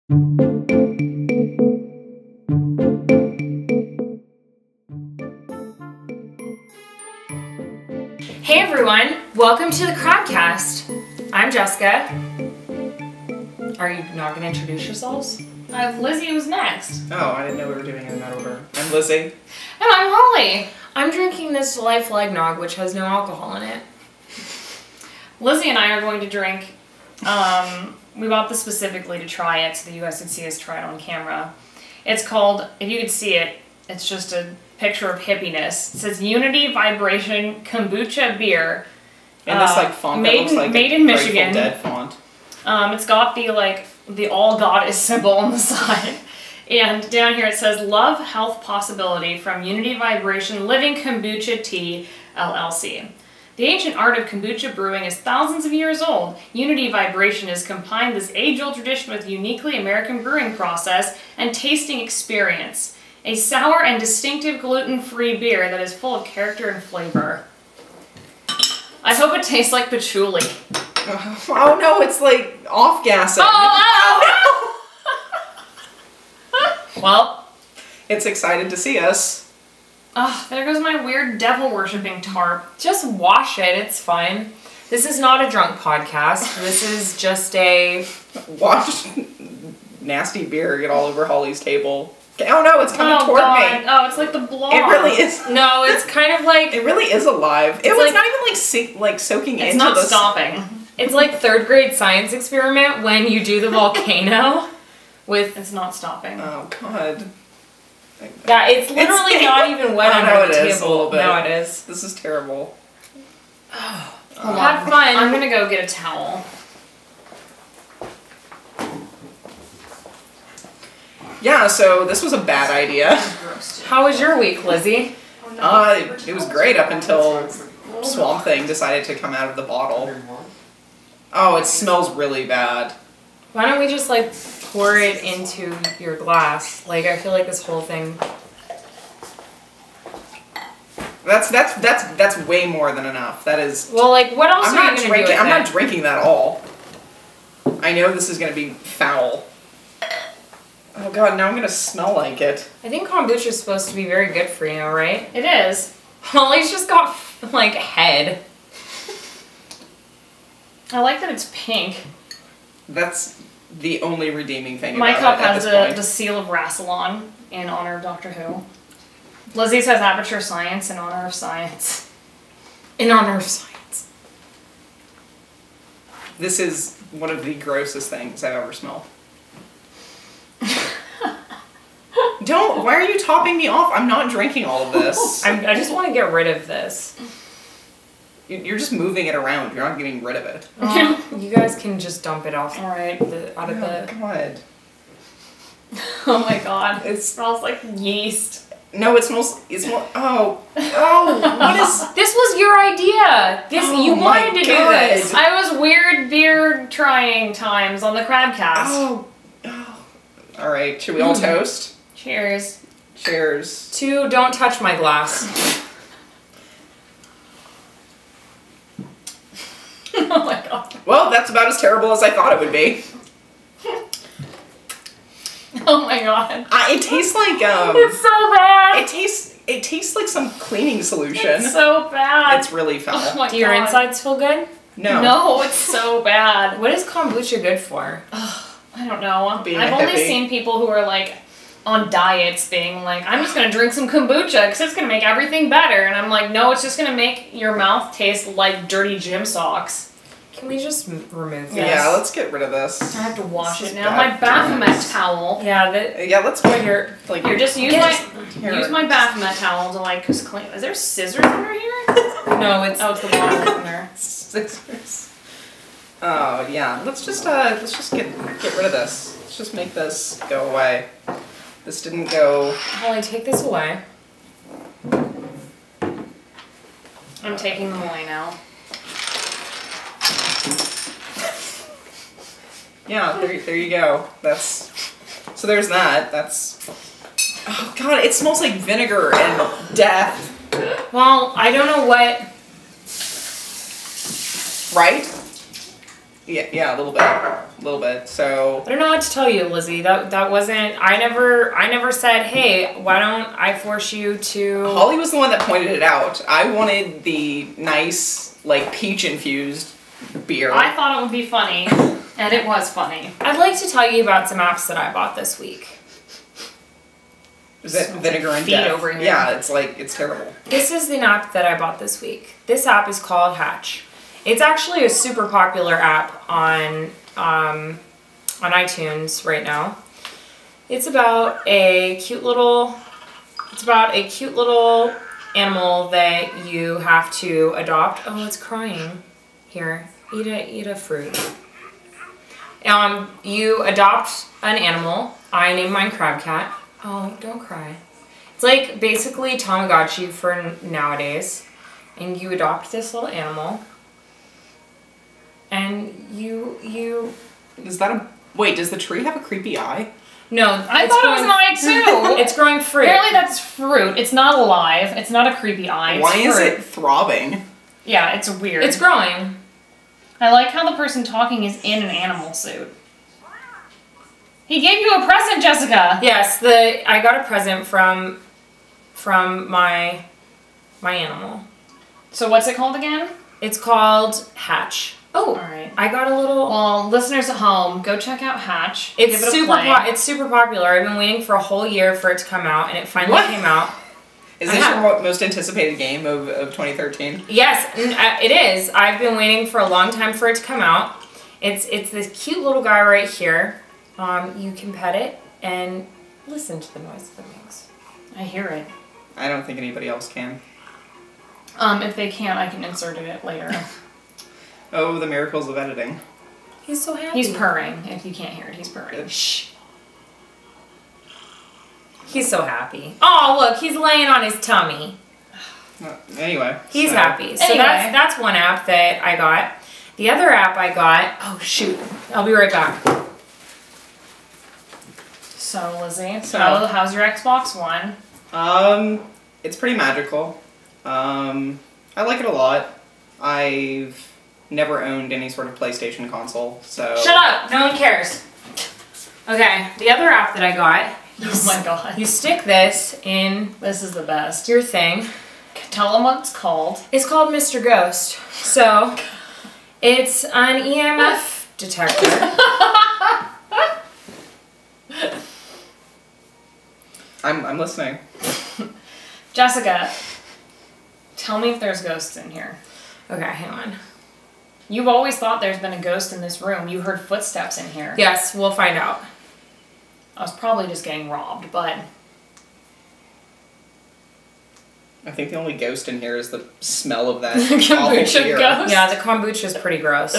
Hey everyone, welcome to the Crabcast. I'm Jessica. Are you not going to introduce yourselves? Lizzie was next. Oh, I didn't know we were doing it in that order. I'm Lizzie. And I'm Holly. I'm drinking this delightful eggnog, which has no alcohol in it. Lizzie and I are going to drink, we bought this specifically to try it so that you guys could see us try it on camera. It's called, if you could see it, it's just a picture of hippiness. It says Unity Vibration Kombucha Beer. And this font that looks like made in Michigan. Dead font. It's got the all goddess symbol on the side. And down here it says Love Health Possibility from Unity Vibration Living Kombucha Tea, LLC. The ancient art of kombucha brewing is thousands of years old. Unity Vibration has combined this age-old tradition with uniquely American brewing process and tasting experience. A sour and distinctive gluten-free beer that is full of character and flavor. I hope it tastes like patchouli. Oh no, it's like off-gassing. Oh no! Well, it's excited to see us. Oh, there goes my weird devil-worshipping tarp. just wash it, it's fine. This is not a drunk podcast. This is just a... Watch nasty beer get all over Holly's table. Oh no, it's coming toward me. Oh, it's like the blob. It really is. No, it's kind of like... It really is alive. It was not even like soaking It's into not the... stopping. It's like third grade science experiment when you do the volcano with... It's not stopping. Oh god. Yeah, it's literally not even wet under the table. A little bit. No, it is. This is terrible. Have fun. I'm gonna go get a towel. Yeah, so this was a bad idea. How was your week, Lizzie? It was great up until Swamp Thing decided to come out of the bottle. Oh, it smells really bad. Why don't we just like pour it into your glass? Like I feel like this whole thing. That's way more than enough. That is. Well, like what else are you gonna do with I'm it? not drinking that all. I know this is gonna be foul. Oh god, now I'm gonna smell like it. I think kombucha is supposed to be very good for you, right? It is. Holly's just got like head. I like that it's pink. That's the only redeeming thing My about cup it at has this point. the seal of Rassilon in honor of Doctor Who. Lizzie's has Aperture Science in honor of science. In honor of science. This is one of the grossest things I've ever smelled. Don't! Why are you topping me off? I'm not drinking all of this. I just want to get rid of this. You're just moving it around. You're not getting rid of it. You guys can just dump it off. All right. Out of the. God. Oh my god. It smells like yeast. No, it smells. Oh. What is? This was your idea. You wanted to do this. I was weird beer trying times on the Crabcast. Oh. All right. Should we all toast? Cheers. Cheers. To don't touch my glass. Oh my god. Well, that's about as terrible as I thought it would be. Oh my god. It tastes like It's so bad. It tastes like some cleaning solution. It's so bad. It's really foul. Oh my Do your God. insides feel good? No. No, it's so bad. What is kombucha good for? I don't know. Being I've a only hippie. seen people who are like on diets being like, I'm just gonna drink some kombucha because it's gonna make everything better. And I'm like, no, it's just gonna make your mouth taste like dirty gym socks. Can we just remove this? Yeah, let's get rid of this. I have to wash This it is now. My bad. Baphomet towel. Yeah, Yeah, let's go here. Like, Here, just use Here. my Baphomet towel to like just clean. Is there scissors under here? No, it's Oh, it's the water cleaner. scissors. Oh yeah, let's just get rid of this. Let's just make this go away. This didn't go. Holly, take this away. I'm taking them away now. Yeah, there you go. So there's that. Oh god, it smells like vinegar and death. Well, I don't know what. Right? Yeah, a little bit. So I don't know what to tell you, Lizzie. That wasn't. I never said, hey, why don't I force you to? Holly was the one that pointed it out. I wanted the nice, like, peach infused beer. I thought it would be funny, and it was funny. I'd like to tell you about some apps that I bought this week. Is that vinegar and feet death? over here. Yeah, it's terrible. This is the app that I bought this week. This app is called Hatch. It's actually a super popular app on iTunes right now. It's about a cute little animal that you have to adopt. Oh, it's crying. Here, eat a fruit. You adopt an animal. I named mine Crabcat. Oh, don't cry. It's like basically Tamagotchi for nowadays. And you adopt this little animal. And you... Is that a... Wait, does the tree have a creepy eye? No, I thought it was an eye too. It's growing fruit. Apparently that's fruit. It's not alive. It's not a creepy eye. Why It's is fruit. it throbbing? Yeah, it's weird. It's growing. I like how the person talking is in an animal suit. He gave you a present, Jessica. Yes, I got a present from my animal. So what's it called again? It's called Hatch. Oh, All right. I got a little. Well, listeners at home, go check out Hatch. It's Give it a super. play. It's super popular. I've been waiting for a whole year for it to come out, and it finally came out. Is this your most anticipated game of 2013? Yes, it is. I've been waiting for a long time for it to come out. It's this cute little guy right here. You can pet it and listen to the noise that it makes. I hear it. I don't think anybody else can. If they can't, I can insert it later. Oh, the miracles of editing. He's so happy. He's purring. If you can't hear it, he's purring. Good. Shh. He's so happy. Oh, look, he's laying on his tummy. Anyway. He's so- happy. So Anyway. that's one app that I got. The other app I got, oh shoot, I'll be right back. So, Lizzie, So- how's your Xbox One? It's pretty magical. I like it a lot. I've never owned any sort of PlayStation console, so... Shut up, no one cares. Okay, the other app that I got, Oh my god. you stick this in This is the best. your thing. Tell them what it's called. It's called Mr. Ghost. So, it's an EMF detector. I'm listening. Jessica, tell me if there's ghosts in here. Okay, hang on. You've always thought there's been a ghost in this room. You heard footsteps in here. Yes, we'll find out. I was probably just getting robbed, but... I think the only ghost in here is the smell of that Kombucha awful beer. ghost? Yeah, the kombucha is pretty gross.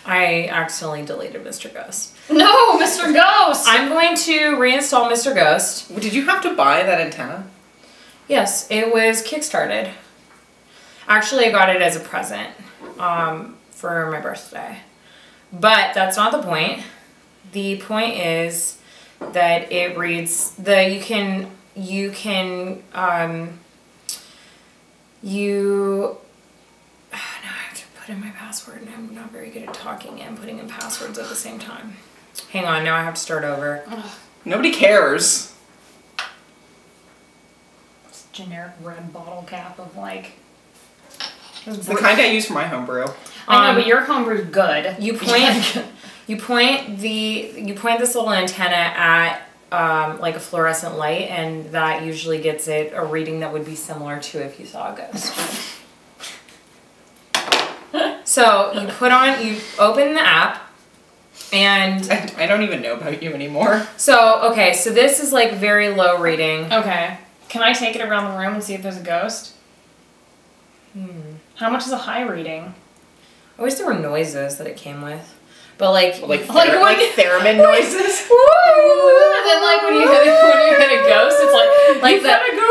I accidentally deleted Mr. Ghost. No, Mr. Ghost! I'm going to reinstall Mr. Ghost. Did you have to buy that antenna? Yes, it was kickstarted. Actually, I got it as a present for my birthday. But that's not the point. The point is that it reads I have to put in my password, and I'm not very good at talking and putting in passwords at the same time. Hang on, now I have to start over. Nobody cares. This generic red bottle cap of like... It's the kind I use for my homebrew. I know, but your homebrew's good. You point this little antenna at like a fluorescent light, and that usually gets it a reading that would be similar to if you saw a ghost. So you open the app, and I don't even know about you anymore. so this is like very low reading. Okay. Can I take it around the room and see if there's a ghost? How much is a high reading? I wish there were noises that it came with, but like theremin noises. And then like when you hit a ghost, it's like you that. got a ghost.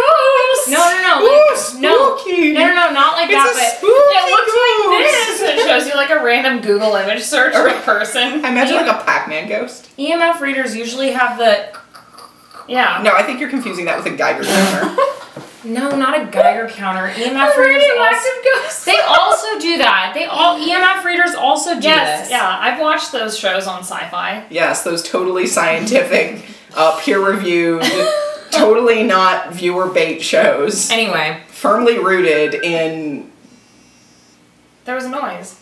No, Spooky. no, not like that. It's a But spooky It looks like ghost. this. It shows you like a random Google image search for a person. I imagine like a Pac-Man ghost. EMF readers usually have the. Yeah. No, I think you're confusing that with a Geiger counter. No, not a Geiger counter. EMF A readers radioactive ghost. they also do that. EMF readers also do Yes, this. yeah, I've watched those shows on Sci-Fi. Yes, those totally scientific, peer-reviewed, totally not viewer bait shows. Anyway. Firmly rooted in... There was a noise.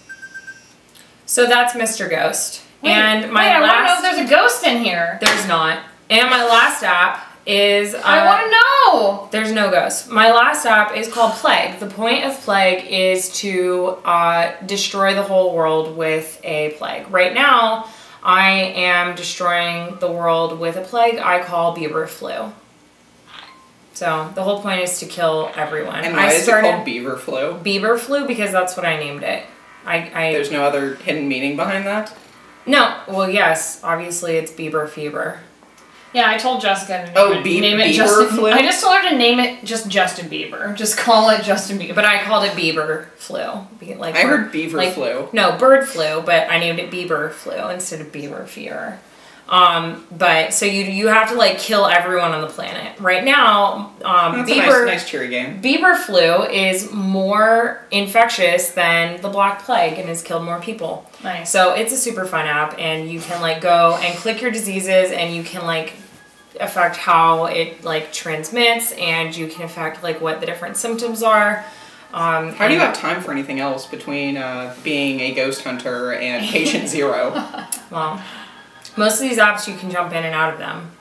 So that's Mr. Ghost. Wait, and my I want to know last... if there's a ghost in here. There's not. And my last app is... I want to know! There's no ghost. My last app is called Plague. The point of Plague is to destroy the whole world with a plague. Right now, I am destroying the world with a plague I call Beaver Flu. So the whole point is to kill everyone. And why is it called Beaver Flu? Beaver Flu because that's what I named it. There's no other hidden meaning behind that? No. Well, yes. Obviously, it's Bieber fever. Yeah, I told Jessica to name it Bieber Justin. Flu? I just told her to name it just Justin Bieber. Just call it Justin Bieber. But I called it Bieber Flu. Like I heard Beaver Flu. No, bird flu, but I named it Bieber Flu instead of Bieber fever. But so you have to like kill everyone on the planet. Right now, That's a nice cheery game. Bieber flu is more infectious than the Black Plague and has killed more people. Nice. So it's a super fun app, and you can like go and click your diseases, and you can like affect how it like transmits, and you can affect like what the different symptoms are. How do you have time for anything else between being a ghost hunter and patient zero? Well, most of these apps you can jump in and out of them.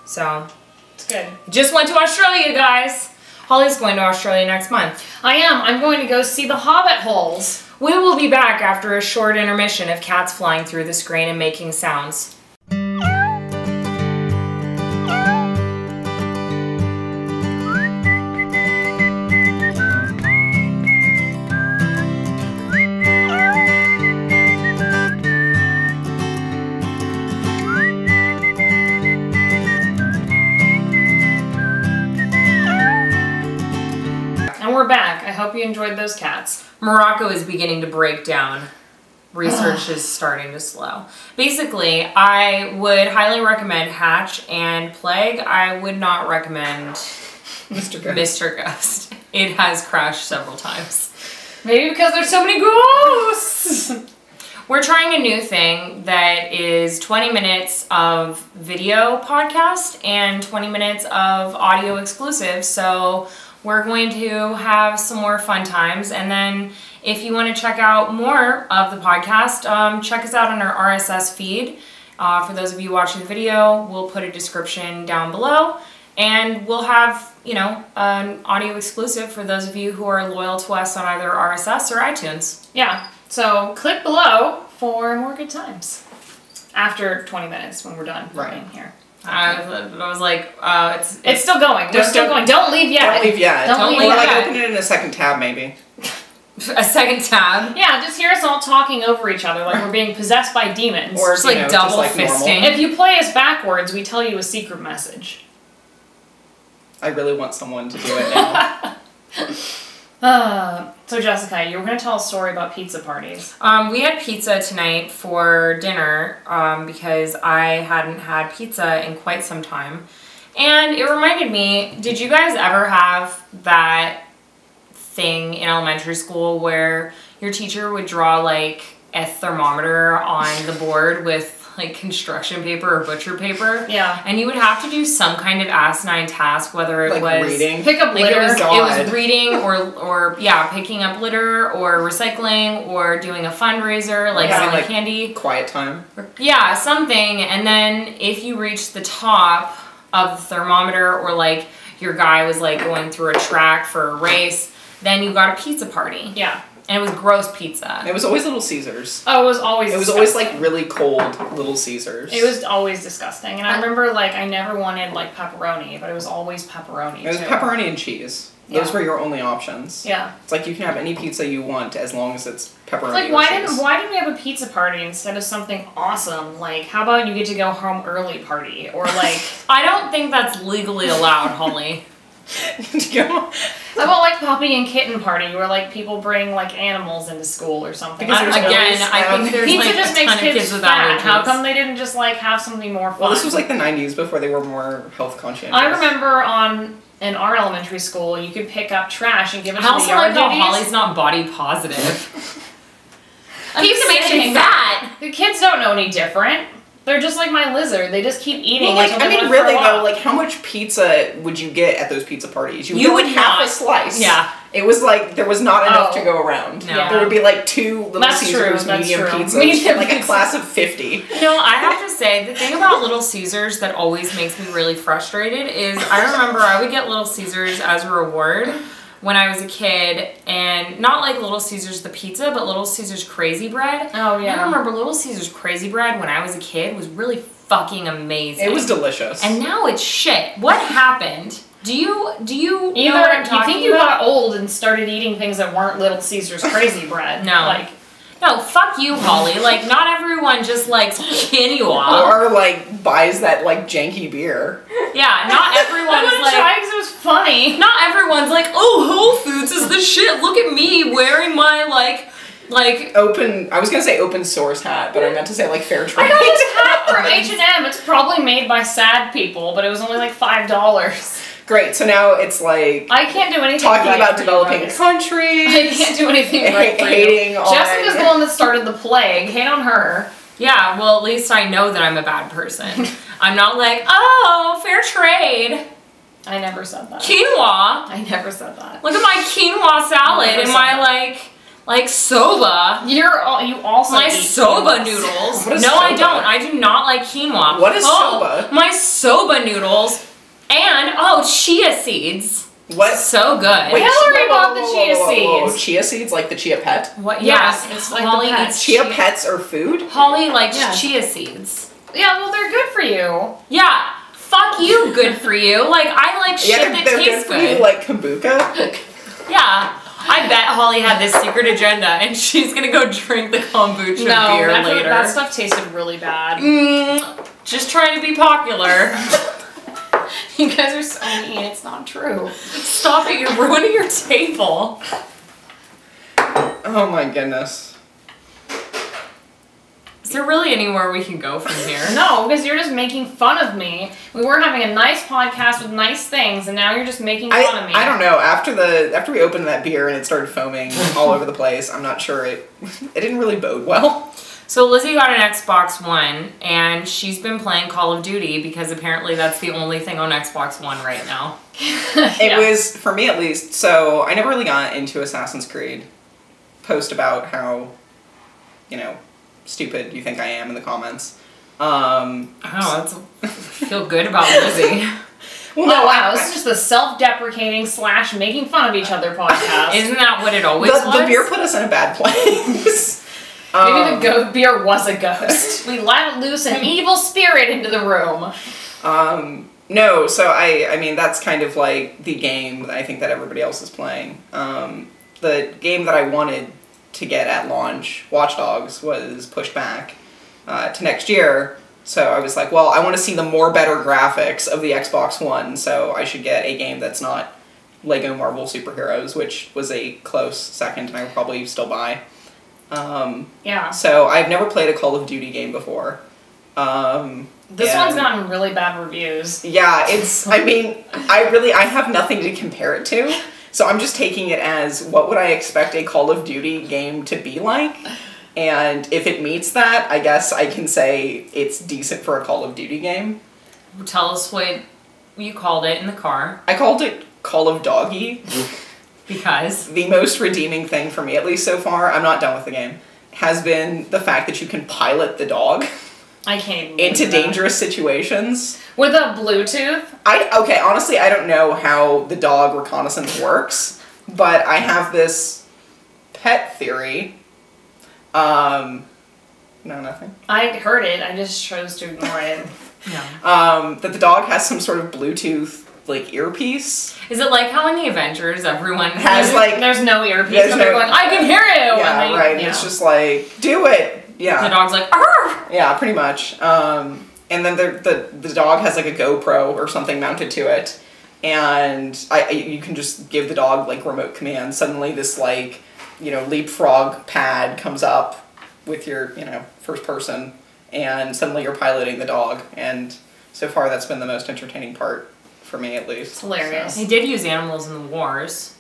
So It's good. just went to Australia, guys. Holly's going to Australia next month. I am. I'm going to go see the Hobbit holes. We will be back after a short intermission of cats flying through the screen and making sounds. We're back. I hope you enjoyed those cats. Morocco is beginning to break down. Research is starting to slow. Basically, I would highly recommend Hatch and Plague. I would not recommend Mr. Ghost. Mr. Ghost. It has crashed several times. Maybe because there's so many ghosts. We're trying a new thing that is 20 minutes of video podcast and 20 minutes of audio exclusive. So we're going to have some more fun times. And then if you want to check out more of the podcast, check us out on our RSS feed. For those of you watching the video, we'll put a description down below. And we'll have, you know, an audio exclusive for those of you who are loyal to us on either RSS or iTunes. Yeah, so click below for more good times. After 20 minutes when we're done filming here. I was like, It's still going. We're still going. Don't leave yet. Don't leave yet. Don't leave Or like yet. open it in a second tab maybe. a second tab. Yeah, just hear us all talking over each other like we're being possessed by demons. Or Just like double just like fisting. normal. If you play us backwards, we tell you a secret message. I really want someone to do it now. So Jessica, you were going to tell a story about pizza parties. We had pizza tonight for dinner because I hadn't had pizza in quite some time. And it reminded me, did you guys ever have that thing in elementary school where your teacher would draw like a thermometer on the board with like construction paper or butcher paper? Yeah. And you would have to do some kind of asinine task, whether it Like was reading. Pick up like litter. it God. was reading or yeah, picking up litter or recycling or doing a fundraiser like having, selling like, candy. Quiet time. Yeah, something. And then if you reached the top of the thermometer or like your guy was like going through a track for a race, then you got a pizza party. Yeah. And it was gross pizza. It was always Little Caesars. Oh, it was always It was always like really cold Little Caesars. It was always disgusting. And I remember like I never wanted like pepperoni, but it was always pepperoni It was too. pepperoni and cheese. Those Yeah. were your only options. Yeah. It's like you can have any pizza you want as long as it's pepperoni Like or why cheese. didn't we have a pizza party instead of something awesome? Like how about you get to go home early party or like I don't think that's legally allowed, Holly. How about like puppy and kitten party where like people bring like animals into school or something? Again, I think there's pizza like just a makes ton of kids with fat. allergies. How come they didn't just like have something more fun? Well, this was like the 90s before they were more health conscious. I remember in our elementary school, you could pick up trash and give it to I the also yard like how duties. Holly's not body positive. Pizza makes you fat. The kids don't know any different. They're just like my lizard. They just keep eating. Well, like, until I they mean, wanna really throw though, up. like, how much pizza would you get at those pizza parties? You You would would get like half not. a slice. Yeah. It was like there was not enough Oh. to go around. No. Yeah. There would be like 2 Little That's Caesars true, that's medium true. pizzas, Medium like a pizza. class of 50. You know, I have to say, the thing about Little Caesars that always makes me really frustrated is I remember I would get Little Caesars as a reward when I was a kid, and not like Little Caesars the pizza, but Little Caesars Crazy Bread. Oh, yeah. I remember Little Caesars Crazy Bread when I was a kid was really fucking amazing. It was delicious. And now it's shit. What happened? Do you know what I'm Either you talking think you about? got old and started eating things that weren't Little Caesars Crazy Bread. No. Like, No, fuck you, Holly. Like, not everyone just likes quinoa. Or like buys that like janky beer. Yeah, not I everyone wanted is to like... try because it was funny. Not everyone's like, oh, Whole Foods is the shit. Look at me wearing my, like... I was gonna say open source hat, but I meant to say like fair trade. I got this hat from H&M. It's probably made by sad people, but it was only like $5. Great, so now it's like I can't do anything talking right about for you developing guys. countries. I can't do anything right for hating you. on- Jessica's the one that started the plague. Hate on her. Yeah, well, at least I know that I'm a bad person. I'm not like, oh, fair trade. I never said that. Quinoa. I never said that. Look at my quinoa salad Never and said my, like soba. You also My eat soba quinoas. noodles. What is No, I soba? don't. I do not like quinoa. What is soba? My soba noodles and, chia seeds. What? So good. Wait, Hillary bought the chia whoa. seeds. Chia seeds, like the chia pet? What? Yes, Yeah, it's like Holly the pets. eats Chia pets are food? Holly likes Yes. chia seeds. Yeah, well, they're good for you. Yeah. Fuck you, good for you. Like, I like shit Yeah, that they're tastes good for you, like kombucha. Yeah. I bet Holly had this secret agenda and she's gonna go drink the kombucha beer later. That stuff tasted really bad. Just trying to be popular. You guys are so mean. It's not true. Stop it, you're ruining your table. Oh my goodness. Is there really anywhere we can go from here? No, because you're just making fun of me. We were having a nice podcast with nice things, and now you're just making fun of me. I don't know. After we opened that beer and it started foaming all over the place, I'm not sure it didn't really bode well. So Lizzie got an Xbox One and she's been playing Call of Duty because apparently that's the only thing on Xbox One right now. It was, for me at least, so I never really got into Assassin's Creed. Post about how, stupid you think I am in the comments. Oh, I feel good about Lizzie. Well, Oh wow, this is just the self-deprecating / making fun of each other podcast. Isn't that what it always was? the beer put us in a bad place. Maybe the beer was a ghost. We let loose an evil spirit into the room. No, so I mean, that's kind of like the game that I think that everybody else is playing. The game that I wanted to get at launch, Watch Dogs, was pushed back to next year. So I was like, well, I want to see the better graphics of the Xbox One, so I should get a game that's not Lego Marvel Superheroes, which was a close second, and I would probably still buy. Yeah. So I've never played a Call of Duty game before. This one's gotten really bad reviews. Yeah, I mean, I have nothing to compare it to, so I'm just taking it as, what would I expect a Call of Duty game to be like? And if it meets that, I guess I can say it's decent for a Call of Duty game. Tell us what you called it in the car. I called it Call of Doggy. Because? The most redeeming thing for me, at least so far, I'm not done with the game, has been the fact that you can pilot the dog I can't even believe into that. dangerous situations. With a Bluetooth? Okay, honestly, I don't know how the dog reconnaissance works, but I have this pet theory. No, nothing. I heard it, I just chose to ignore it. Yeah. That the dog has some sort of Bluetooth, earpiece. Is it like how in the Avengers everyone Has, There's no earpiece, there's and they're no- going, I can hear you! Yeah, and they, right, yeah. it's just like, do it! Yeah. the dog's like, arr! Yeah, pretty much. And then the dog has like a GoPro or something mounted to it. and you can just give the dog like remote commands. Suddenly this like, you know, leapfrog pad comes up with your, you know, first person, and suddenly you're piloting the dog, and so far that's been the most entertaining part for me, at least. It's hilarious. They did use animals in the wars.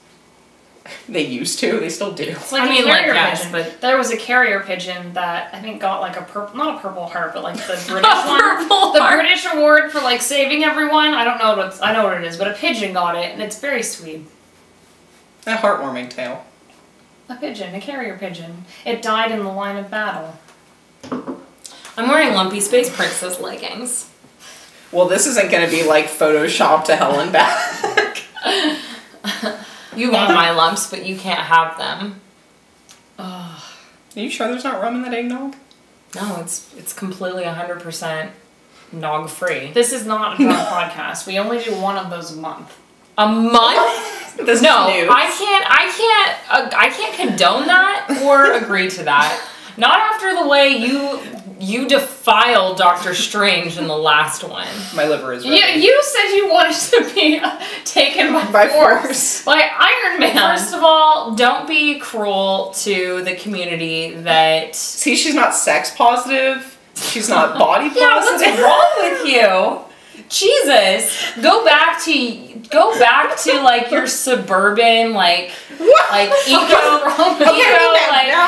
They used to. They still do. It's like I mean, like, carrier yes, pigeon. but there was a carrier pigeon that I think got like a not a Purple Heart, but like the British one, the British award for like saving everyone. I don't know I know what it is, but a pigeon got it, and it's very sweet. A heartwarming tale. A pigeon, a carrier pigeon. It died in the line of battle. I'm wearing Lumpy Space Princess leggings. Well, this isn't going to be like Photoshop to hell and back. You want my lumps, but you can't have them. Are you sure there's not rum in that eggnog? No, it's completely 100% nog free. This is not a drunk podcast. We only do one of those a month. A month? This No, is news. I can't condone that or agree to that. Not after the way you defiled Doctor Strange in the last one. My liver is ready. You said you wanted to be taken by force. By Iron Man. First of all, don't be cruel to the community that... See, she's not sex positive. She's not body positive. Yeah, what's wrong with you? Jesus, go back to like your suburban like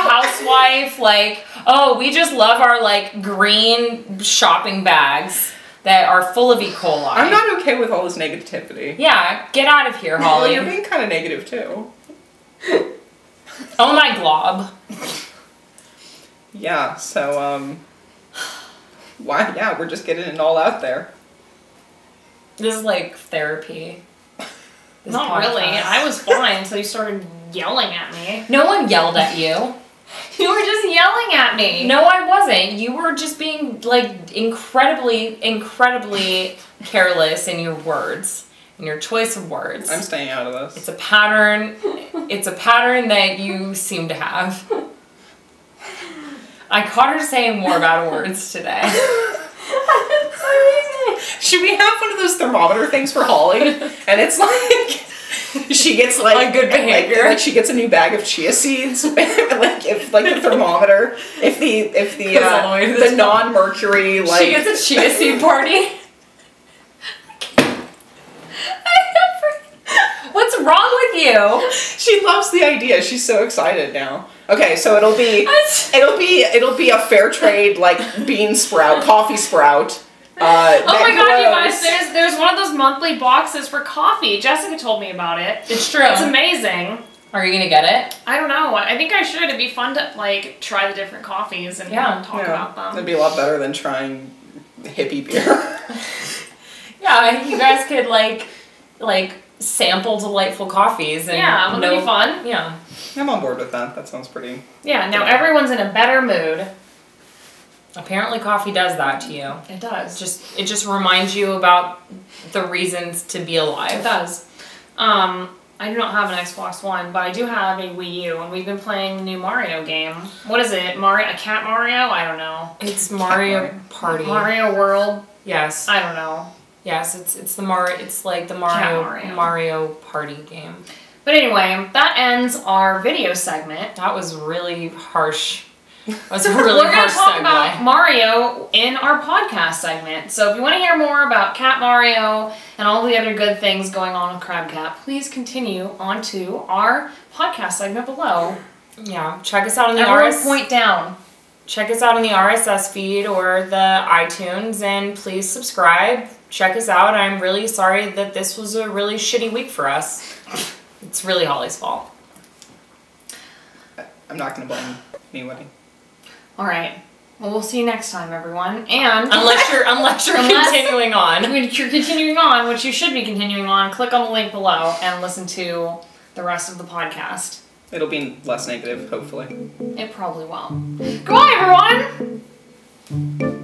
housewife, like, oh, we just love our like green shopping bags that are full of E. coli. I'm not okay with all this negativity. Yeah, get out of here, Holly. Well, you're being kind of negative too. Oh my glob. Yeah, so why? Yeah, we're just getting it all out there. This is like therapy. This Not podcast. really. I was fine until you started yelling at me. No one yelled at you. You were just yelling at me. No, I wasn't. You were just being like incredibly careless in your words, in your choice of words. I'm staying out of this. It's a pattern. It's a pattern that you seem to have. I caught her saying more bad words today. Should we have one of those thermometer things for Holly? And it's like she gets like a good behavior. Like she gets a new bag of chia seeds. Like if like the thermometer, if the non-mercury like She gets a chia seed party. What's wrong with you? She loves the idea. She's so excited now. Okay, so it'll be a fair trade like bean sprout, coffee sprout. Oh my god, you guys, there's one of those monthly boxes for coffee. Jessica told me about it. It's true. It's amazing. Are you gonna get it? I don't know. I think I should. It'd be fun to like try the different coffees and talk about them. That'd be a lot better than trying hippie beer. Yeah, you guys could like sample delightful coffees and wouldn't be fun? Yeah. I'm on board with that. That sounds pretty. Yeah, now everyone's in a better mood. Apparently coffee does that to you. It does. It just reminds you about the reasons to be alive. It does. I do not have an Xbox One, but I do have a Wii U, and we've been playing the new Mario game. What is it? A Cat Mario? I don't know. It's Mario Party. Mario World? Yes. I don't know. Yes, it's like the Mario Party game. But anyway, that ends our video segment. That was really harsh. That was a really We're going harsh to talk segue. about Mario in our podcast segment. So if you want to hear more about Cat Mario and all the other good things going on with Crabcat, please continue on to our podcast segment below. Yeah, check us out on the Everyone point down. Check us out on the RSS feed or the iTunes, and please subscribe. Check us out. I'm really sorry that this was a really shitty week for us. It's really Holly's fault. I'm not going to blame anybody. All right. Well, we'll see you next time, everyone. And unless you're continuing on. If you're continuing on, which you should be continuing on, click on the link below and listen to the rest of the podcast. It'll be less negative, hopefully. It probably will. Goodbye, everyone!